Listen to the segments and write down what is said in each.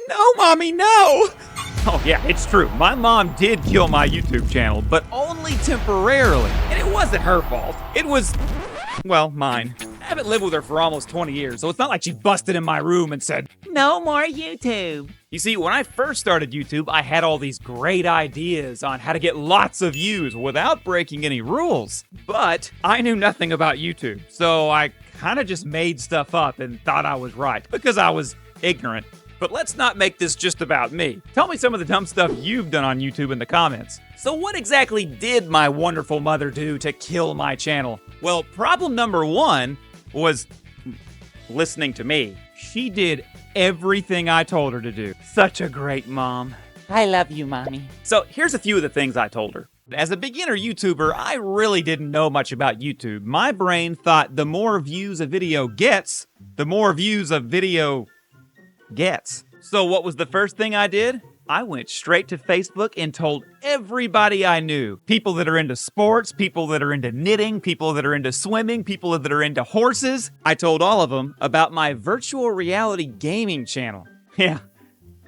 No, Mommy, no! Oh yeah, it's true. My mom did kill my YouTube channel, but only temporarily. And it wasn't her fault. It was, well, mine. I haven't lived with her for almost 20 years, so it's not like she busted in my room and said, "No more YouTube." You see, when I first started YouTube, I had all these great ideas on how to get lots of views without breaking any rules. But I knew nothing about YouTube, so I kind of just made stuff up and thought I was right because I was ignorant. But let's not make this just about me. Tell me some of the dumb stuff you've done on YouTube in the comments. So what exactly did my wonderful mother do to kill my channel? Well, problem number one was listening to me. She did everything I told her to do. Such a great mom. I love you, Mommy. So here's a few of the things I told her. As a beginner YouTuber, I really didn't know much about YouTube. My brain thought the more views a video gets, the more views a video gets. So what was the first thing I did? I went straight to Facebook and told everybody I knew. People that are into sports, people that are into knitting, people that are into swimming, people that are into horses. I told all of them about my virtual reality gaming channel. Yeah,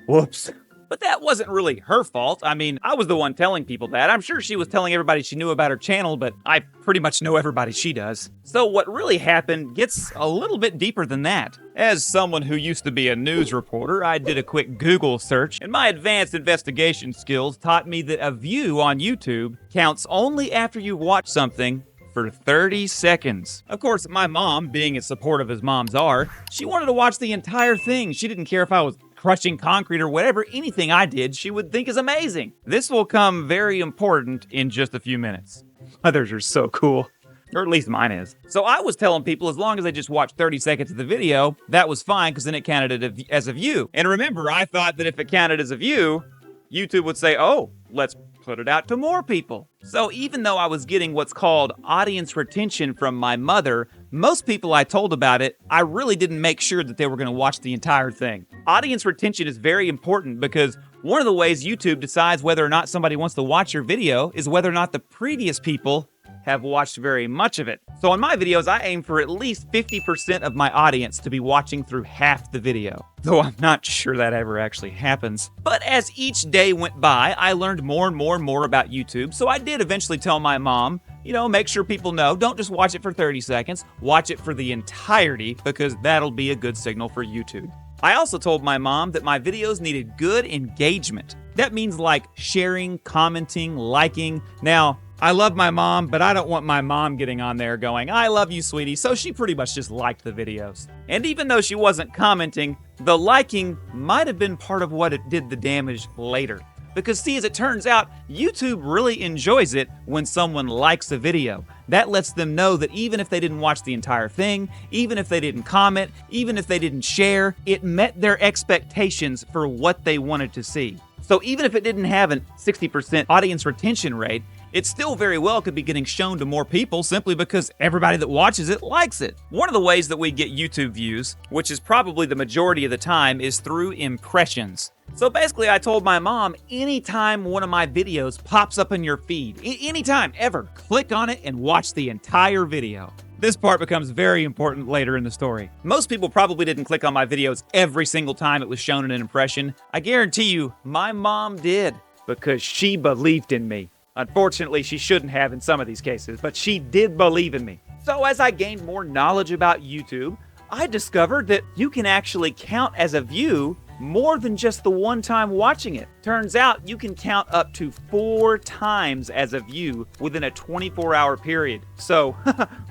whoops. But that wasn't really her fault. I mean, I was the one telling people that. I'm sure she was telling everybody she knew about her channel, but I pretty much know everybody she does. So what really happened gets a little bit deeper than that. As someone who used to be a news reporter, I did a quick Google search, and my advanced investigation skills taught me that a view on YouTube counts only after you watch something for 30 seconds. Of course, my mom, being as supportive as moms are, she wanted to watch the entire thing. She didn't care if I was crushing concrete or whatever, anything I did, she would think is amazing. This will come very important in just a few minutes. Mothers are so cool. Or at least mine is. So I was telling people as long as they just watched 30 seconds of the video, that was fine because then it counted as a view. And remember, I thought that if it counted as a view, YouTube would say, oh, let's put it out to more people. So even though I was getting what's called audience retention from my mother, most people I told about it, I really didn't make sure that they were going to watch the entire thing. Audience retention is very important because one of the ways YouTube decides whether or not somebody wants to watch your video is whether or not the previous people have watched very much of it. So on my videos, I aim for at least 50% of my audience to be watching through half the video. Though I'm not sure that ever actually happens. But as each day went by, I learned more and more and more about YouTube. So I did eventually tell my mom, you know, make sure people know, don't just watch it for 30 seconds, watch it for the entirety because that'll be a good signal for YouTube. I also told my mom that my videos needed good engagement. That means like sharing, commenting, liking. Now, I love my mom, but I don't want my mom getting on there going, I love you, sweetie. So she pretty much just liked the videos. And even though she wasn't commenting, the liking might have been part of what it did the damage later. Because see, as it turns out, YouTube really enjoys it when someone likes a video. That lets them know that even if they didn't watch the entire thing, even if they didn't comment, even if they didn't share, it met their expectations for what they wanted to see. So even if it didn't have a 60% audience retention rate, it still very well could be getting shown to more people simply because everybody that watches it likes it. One of the ways that we get YouTube views, which is probably the majority of the time, is through impressions. So basically, I told my mom, anytime one of my videos pops up in your feed, anytime ever, click on it and watch the entire video. This part becomes very important later in the story. Most people probably didn't click on my videos every single time it was shown in an impression. I guarantee you, my mom did, because she believed in me. Unfortunately, she shouldn't have in some of these cases, but she did believe in me. So as I gained more knowledge about YouTube, I discovered that you can actually count as a view more than just the one time watching it. Turns out you can count up to 4 times as a view within a 24-hour period. So,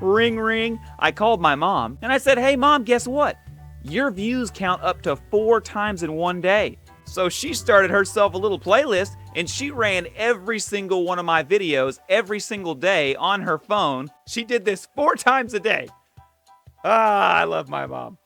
ring ring, I called my mom and I said, hey mom, guess what? Your views count up to 4 times in one day. So she started herself a little playlist and she ran every single one of my videos every single day on her phone. She did this 4 times a day. I love my mom.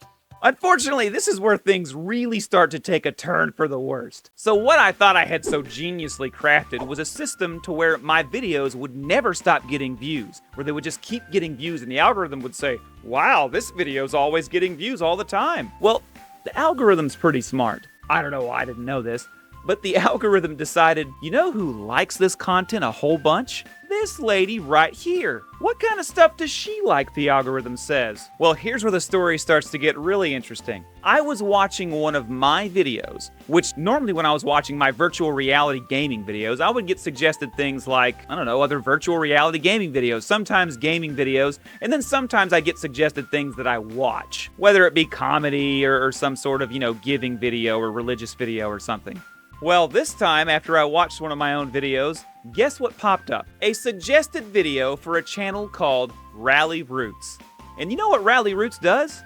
Unfortunately, this is where things really start to take a turn for the worst. So what I thought I had so geniusly crafted was a system to where my videos would never stop getting views, where they would just keep getting views and the algorithm would say, wow, this video's always getting views all the time. Well, the algorithm's pretty smart. I don't know why I didn't know this, But the algorithm decided, you know who likes this content a whole bunch? This lady right here. What kind of stuff does she like, the algorithm says? Well, here's where the story starts to get really interesting. I was watching one of my videos, which normally when I was watching my virtual reality gaming videos, I would get suggested things like, I don't know, other virtual reality gaming videos, sometimes gaming videos, and then sometimes I get suggested things that I watch, whether it be comedy or some sort of, giving video or religious video or something. Well, this time, after I watched one of my own videos, guess what popped up? A suggested video for a channel called Rally Roots. And you know what Rally Roots does?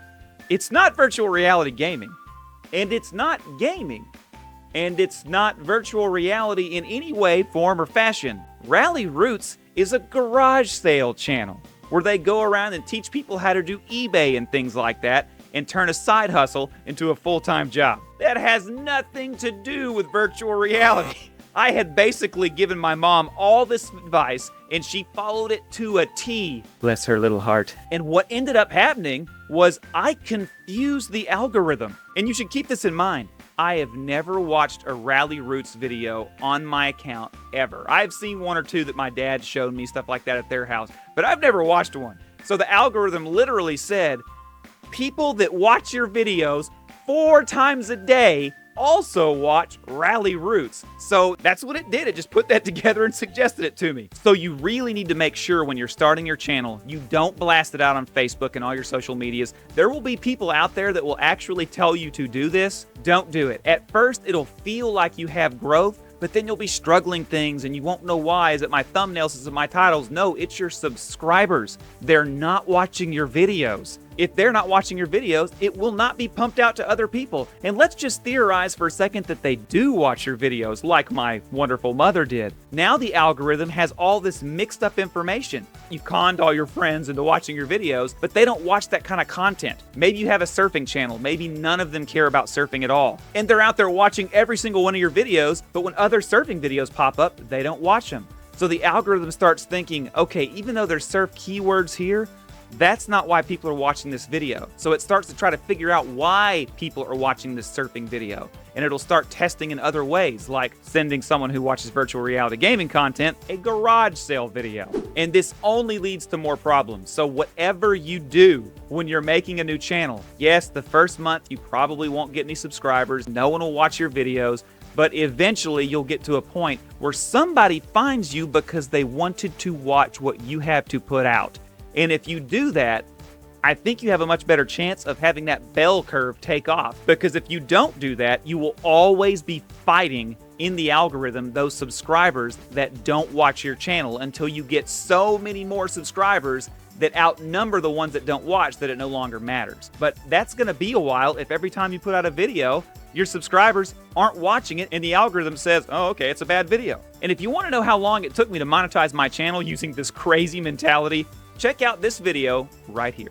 It's not virtual reality gaming. And it's not gaming. And it's not virtual reality in any way, form, or fashion. Rally Roots is a garage sale channel where they go around and teach people how to do eBay and things like that, and turn a side hustle into a full-time job. That has nothing to do with virtual reality. I had basically given my mom all this advice, and she followed it to a T. Bless her little heart. And what ended up happening was I confused the algorithm. And you should keep this in mind. I have never watched a Rally Roots video on my account ever. I've seen one or two that my dad showed me, stuff like that at their house, but I've never watched one. So the algorithm literally said, people that watch your videos 4 times a day also watch Rally Roots. So that's what it did. It just put that together and suggested it to me. So you really need to make sure when you're starting your channel, you don't blast it out on Facebook and all your social medias. There will be people out there that will actually tell you to do this. Don't do it. At first, it'll feel like you have growth, but then you'll be struggling things and you won't know why. Is it my thumbnails? Is it my titles? No, it's your subscribers. They're not watching your videos. If they're not watching your videos, it will not be pumped out to other people. And let's just theorize for a second that they do watch your videos, like my wonderful mother did. Now the algorithm has all this mixed up information. You've conned all your friends into watching your videos, but they don't watch that kind of content. Maybe you have a surfing channel. Maybe none of them care about surfing at all. And they're out there watching every single one of your videos, but when other surfing videos pop up, they don't watch them. So the algorithm starts thinking, okay, even though there's surf keywords here, that's not why people are watching this video. So it starts to try to figure out why people are watching this surfing video. And it'll start testing in other ways, like sending someone who watches virtual reality gaming content a garage sale video. And this only leads to more problems. So whatever you do when you're making a new channel, yes, the first month you probably won't get any subscribers. No one will watch your videos. But eventually you'll get to a point where somebody finds you because they wanted to watch what you have to put out. And if you do that, I think you have a much better chance of having that bell curve take off. Because if you don't do that, you will always be fighting in the algorithm those subscribers that don't watch your channel until you get so many more subscribers that outnumber the ones that don't watch that it no longer matters. But that's going to be a while if every time you put out a video, your subscribers aren't watching it and the algorithm says, oh, okay, it's a bad video. And if you want to know how long it took me to monetize my channel using this crazy mentality, check out this video right here.